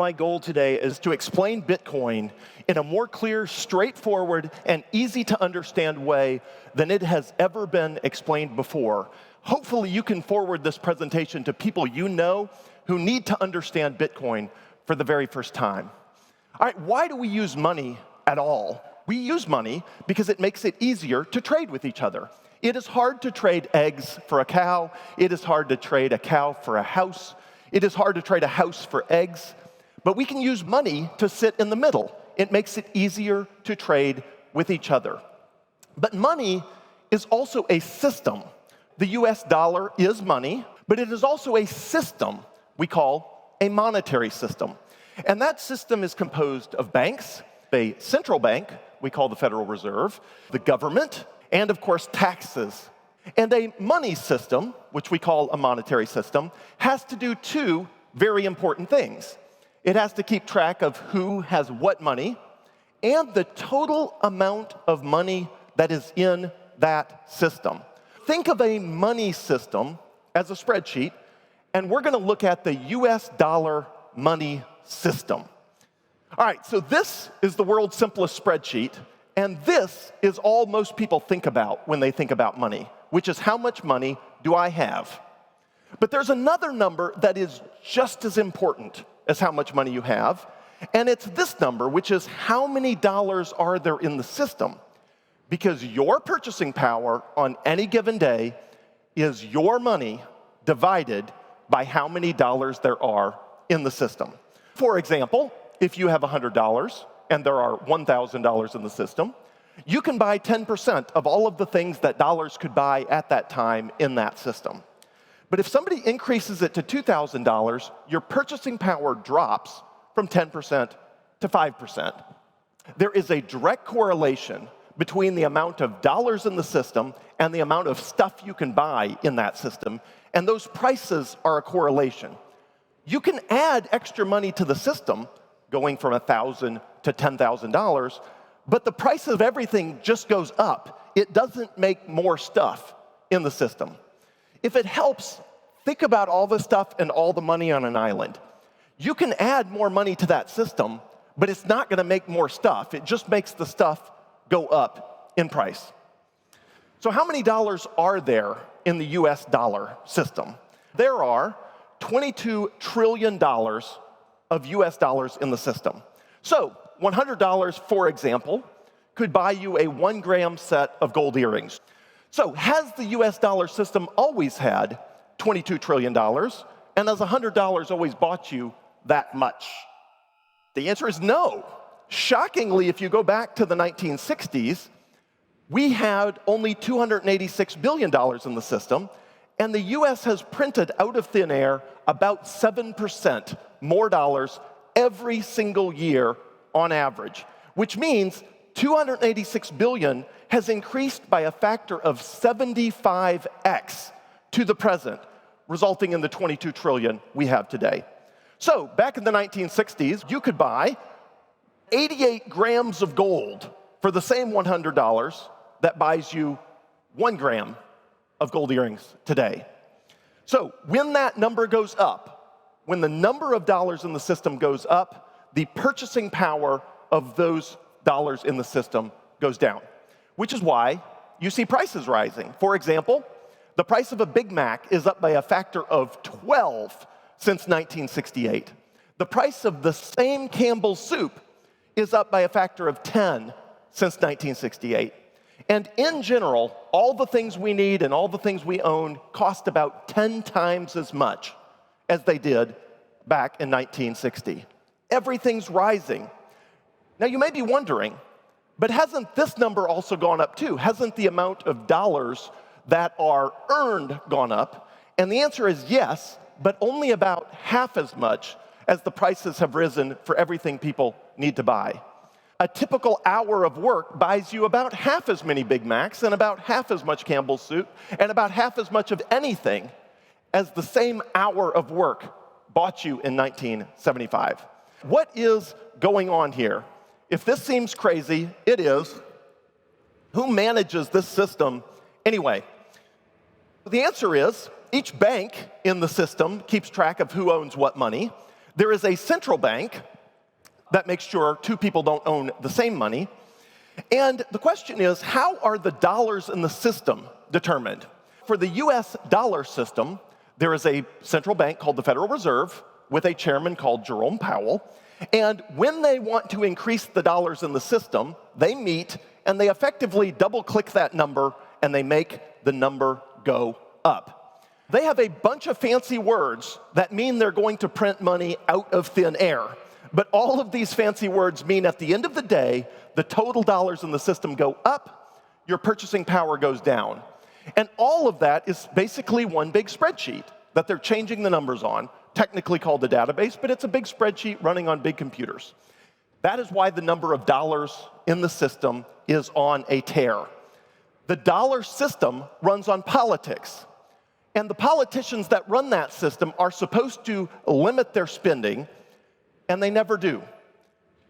My goal today is to explain Bitcoin in a more clear, straightforward, and easy to understand way than it has ever been explained before. Hopefully you can forward this presentation to people you know who need to understand Bitcoin for the very first time. All right, why do we use money at all? We use money because it makes it easier to trade with each other. It is hard to trade eggs for a cow. It is hard to trade a cow for a house. It is hard to trade a house for eggs. But we can use money to sit in the middle. It makes it easier to trade with each other. But money is also a system. The US dollar is money, but it is also a system we call a monetary system. And that system is composed of banks, a central bank we call the Federal Reserve, the government, and of course taxes. And a money system, which we call a monetary system, has to do two very important things. It has to keep track of who has what money and the total amount of money that is in that system. Think of a money system as a spreadsheet, and we're going to look at the US dollar money system. All right, so this is the world's simplest spreadsheet, and this is all most people think about when they think about money, which is how much money do I have? But there's another number that is just as important as how much money you have, and it's this number, which is how many dollars are there in the system? Because your purchasing power on any given day is your money divided by how many dollars there are in the system. For example, if you have $100 and there are $1,000 in the system, you can buy 10% of all of the things that dollars could buy at that time in that system. But if somebody increases it to $2,000, your purchasing power drops from 10% to 5%. There is a direct correlation between the amount of dollars in the system and the amount of stuff you can buy in that system, and those prices are a correlation. You can add extra money to the system, going from $1,000 to $10,000, but the price of everything just goes up. It doesn't make more stuff in the system. If it helps, think about all the stuff and all the money on an island. You can add more money to that system, but it's not going to make more stuff. It just makes the stuff go up in price. So how many dollars are there in the US dollar system? There are $22 trillion of US dollars in the system. So $100, for example, could buy you a 1-gram set of gold earrings. So has the US dollar system always had $22 trillion, and has $100 always bought you that much? The answer is no. Shockingly, if you go back to the 1960s, we had only $286 billion in the system, and the US has printed out of thin air about 7% more dollars every single year on average, which means 286 billion has increased by a factor of 75x to the present, resulting in the 22 trillion we have today. So back in the 1960s, you could buy 88 grams of gold for the same $100 that buys you 1 gram of gold earrings today. So when that number goes up, when the number of dollars in the system goes up, the purchasing power of those dollars in the system goes down, which is why you see prices rising. For example, the price of a Big Mac is up by a factor of 12 since 1968. The price of the same Campbell's soup is up by a factor of 10 since 1968. And in general, all the things we need and all the things we own cost about 10 times as much as they did back in 1960. Everything's rising. Now you may be wondering, but hasn't this number also gone up too? Hasn't the amount of dollars that are earned gone up? And the answer is yes, but only about half as much as the prices have risen for everything people need to buy. A typical hour of work buys you about half as many Big Macs and about half as much Campbell's soup and about half as much of anything as the same hour of work bought you in 1975. What is going on here? If this seems crazy, it is. Who manages this system anyway? The answer is each bank in the system keeps track of who owns what money. There is a central bank that makes sure two people don't own the same money. And the question is, how are the dollars in the system determined? For the US dollar system, there is a central bank called the Federal Reserve with a chairman called Jerome Powell. And when they want to increase the dollars in the system, they meet and they effectively double-click that number and they make the number go up. They have a bunch of fancy words that mean they're going to print money out of thin air. But all of these fancy words mean at the end of the day, the total dollars in the system go up, your purchasing power goes down. And all of that is basically one big spreadsheet that they're changing the numbers on, technically called the database, but it's a big spreadsheet running on big computers. That is why the number of dollars in the system is on a tear. The dollar system runs on politics. And the politicians that run that system are supposed to limit their spending, and they never do.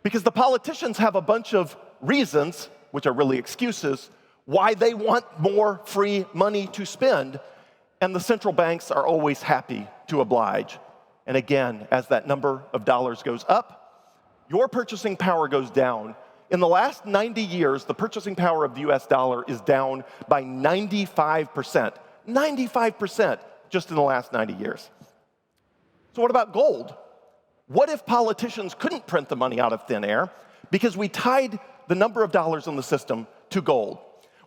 Because the politicians have a bunch of reasons, which are really excuses, why they want more free money to spend, and the central banks are always happy to oblige. And again, as that number of dollars goes up, your purchasing power goes down. In the last 90 years, the purchasing power of the US dollar is down by 95%. 95% just in the last 90 years. So what about gold? What if politicians couldn't print the money out of thin air because we tied the number of dollars in the system to gold?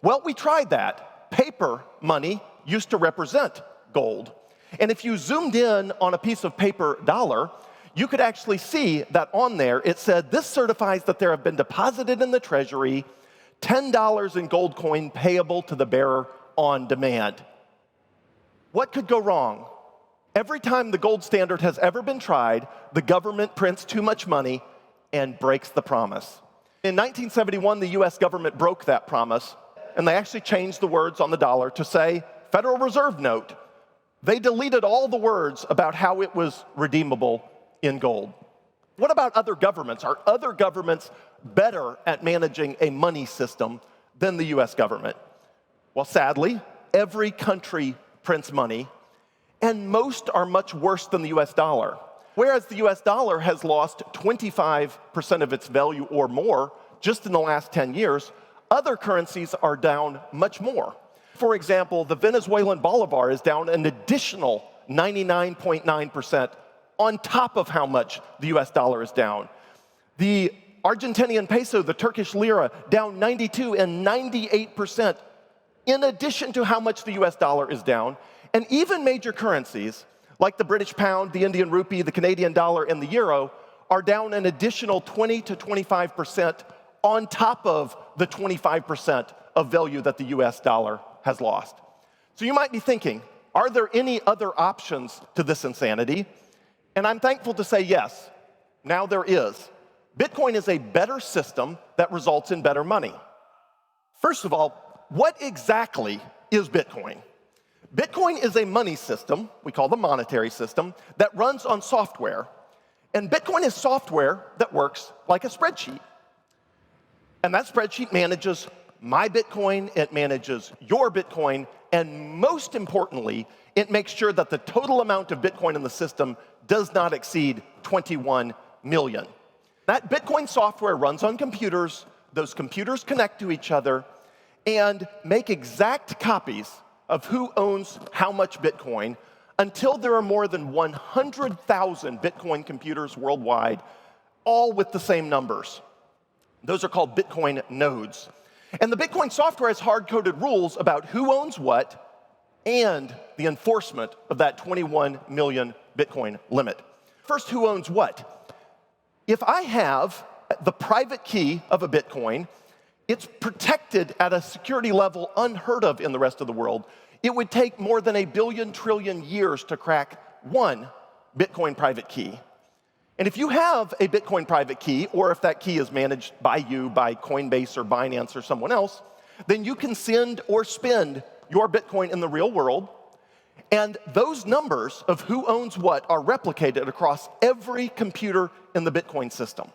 Well, we tried that. Paper money used to represent gold. And if you zoomed in on a piece of paper dollar, you could actually see that on there it said, this certifies that there have been deposited in the treasury $10 in gold coin payable to the bearer on demand. What could go wrong? Every time the gold standard has ever been tried, the government prints too much money and breaks the promise. In 1971, the US government broke that promise, and they actually changed the words on the dollar to say Federal Reserve note. They deleted all the words about how it was redeemable in gold. What about other governments? Are other governments better at managing a money system than the US government? Well, sadly, every country prints money, and most are much worse than the US dollar. Whereas the US dollar has lost 25% of its value or more just in the last 10 years, other currencies are down much more. For example, the Venezuelan bolivar is down an additional 99.9% on top of how much the US dollar is down. The Argentinian peso, the Turkish lira, down 92 and 98% in addition to how much the US dollar is down. And even major currencies, like the British pound, the Indian rupee, the Canadian dollar, and the euro, are down an additional 20 to 25% on top of the 25% of value that the US dollar has lost. So you might be thinking, are there any other options to this insanity? And I'm thankful to say yes, now there is. Bitcoin is a better system that results in better money. First of all, what exactly is Bitcoin? Bitcoin is a money system, we call the monetary system, that runs on software. And Bitcoin is software that works like a spreadsheet. And that spreadsheet manages my Bitcoin, it manages your Bitcoin, and most importantly, it makes sure that the total amount of Bitcoin in the system does not exceed 21 million. That Bitcoin software runs on computers, those computers connect to each other, and make exact copies of who owns how much Bitcoin until there are more than 100,000 Bitcoin computers worldwide, all with the same numbers. Those are called Bitcoin nodes. And the Bitcoin software has hard-coded rules about who owns what and the enforcement of that 21 million Bitcoin limit. First, who owns what? If I have the private key of a Bitcoin, it's protected at a security level unheard of in the rest of the world. It would take more than 1 billion trillion years to crack one Bitcoin private key. And if you have a Bitcoin private key, or if that key is managed by you, by Coinbase or Binance or someone else, then you can send or spend your Bitcoin in the real world. And those numbers of who owns what are replicated across every computer in the Bitcoin system.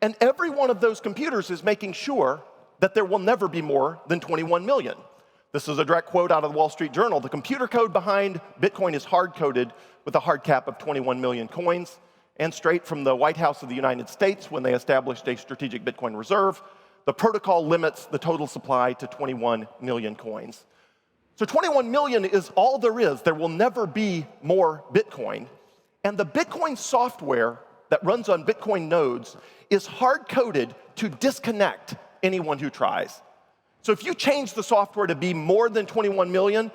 And every one of those computers is making sure that there will never be more than 21 million. This is a direct quote out of the Wall Street Journal. The computer code behind Bitcoin is hard-coded with a hard cap of 21 million coins. and straight from the White House of the United States when they established a strategic Bitcoin reserve, the protocol limits the total supply to 21 million coins. So 21 million is all there is. There will never be more Bitcoin. And the Bitcoin software that runs on Bitcoin nodes is hard-coded to disconnect anyone who tries. So if you change the software to be more than 21 million,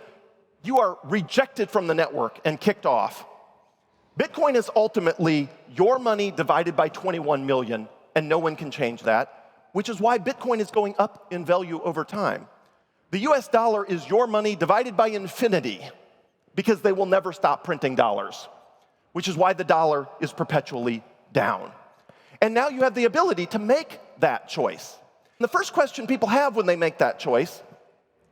you are rejected from the network and kicked off. Bitcoin is ultimately your money divided by 21 million, and no one can change that, which is why Bitcoin is going up in value over time. The US dollar is your money divided by infinity, because they will never stop printing dollars, which is why the dollar is perpetually down. And now you have the ability to make that choice. And the first question people have when they make that choice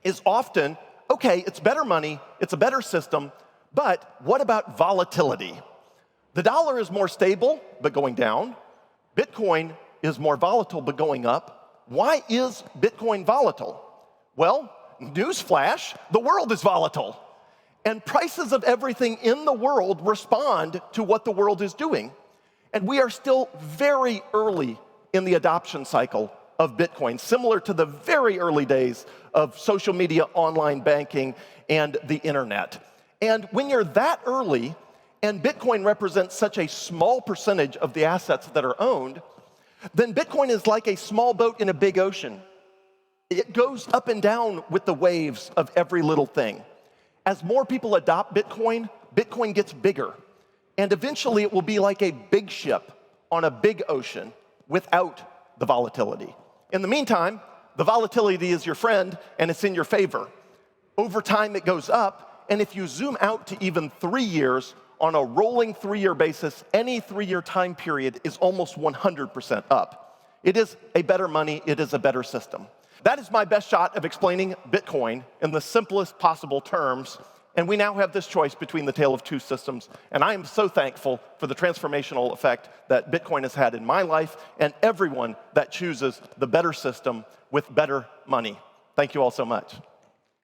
is often, okay, it's better money, it's a better system, but what about volatility? The dollar is more stable, but going down. Bitcoin is more volatile, but going up. Why is Bitcoin volatile? Well, newsflash, the world is volatile. And prices of everything in the world respond to what the world is doing. And we are still very early in the adoption cycle of Bitcoin, similar to the very early days of social media, online banking, and the internet. And when you're that early, and Bitcoin represents such a small percentage of the assets that are owned, then Bitcoin is like a small boat in a big ocean. It goes up and down with the waves of every little thing. As more people adopt Bitcoin, Bitcoin gets bigger. And eventually it will be like a big ship on a big ocean without the volatility. In the meantime, the volatility is your friend and it's in your favor. Over time it goes up, and if you zoom out to even 3 years, on a rolling 3-year basis, any 3-year time period is almost 100% up. It is a better money, it is a better system. That is my best shot of explaining Bitcoin in the simplest possible terms, and we now have this choice between the tale of two systems, and I am so thankful for the transformational effect that Bitcoin has had in my life and everyone that chooses the better system with better money. Thank you all so much.